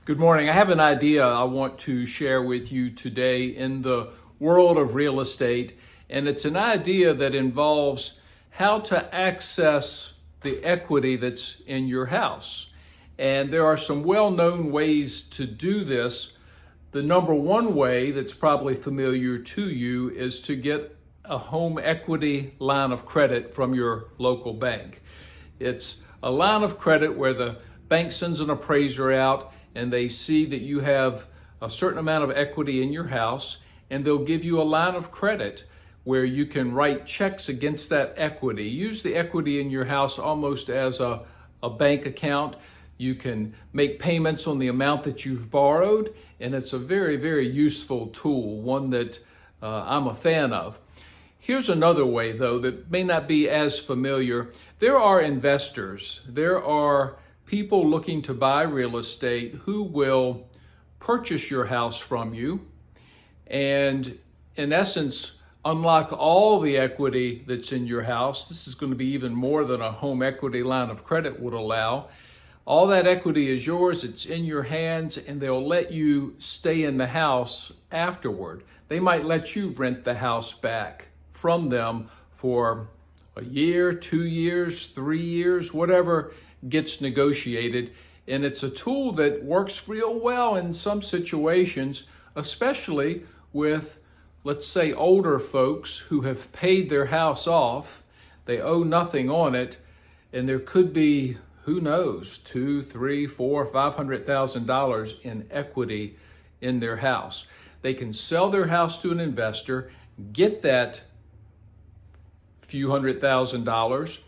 Good morning. I have an idea I want to share with you today in the world of real estate, and it's an idea that involves how to access the equity that's in your house. And there are some well-known ways to do this. The number one way that's probably familiar to you is to get a home equity line of credit from your local bank. It's a line of credit where the bank sends an appraiser out and they see that you have a certain amount of equity in your house, and they'll give you a line of credit where you can write checks against that equity. Use the equity in your house almost as a bank account. You can make payments on the amount that you've borrowed, and it's a very, very useful tool, one that I'm a fan of. Here's another way, though, that may not be as familiar. There are investors. There are people looking to buy real estate who will purchase your house from you and, in essence, unlock all the equity that's in your house. This is going to be even more than a home equity line of credit would allow. All that equity is yours, it's in your hands, and they'll let you stay in the house afterward. They might let you rent the house back from them for a year, 2 years, 3 years, whatever gets negotiated. And it's a tool that works real well in some situations, especially with, let's say, older folks who have paid their house off. They owe nothing on it, and there could be, who knows, $2, $3, $4, $500,000 in equity in their house. They can sell their house to an investor, get that few $100,000,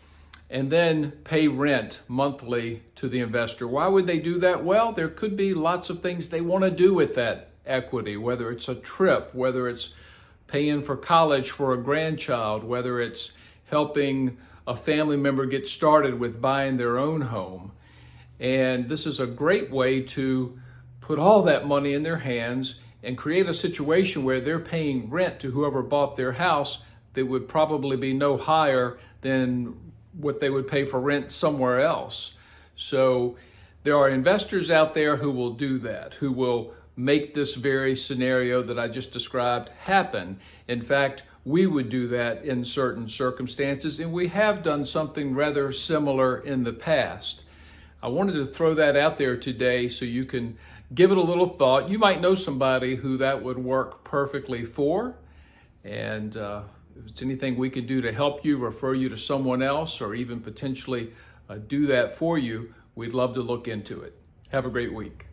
and then pay rent monthly to the investor. Why would they do that? Well, there could be lots of things they want to do with that equity, whether it's a trip, whether it's paying for college for a grandchild, whether it's helping a family member get started with buying their own home. And this is a great way to put all that money in their hands and create a situation where they're paying rent to whoever bought their house that would probably be no higher than what they would pay for rent somewhere else. So there are investors out there who will do that, who will make this very scenario that I just described happen. In fact, we would do that in certain circumstances, and we have done something rather similar in the past. I wanted to throw that out there today so you can give it a little thought. You might know somebody who that would work perfectly for, and if it's anything we could do to help you, refer you to someone else, or even potentially do that for you, we'd love to look into it. Have a great week.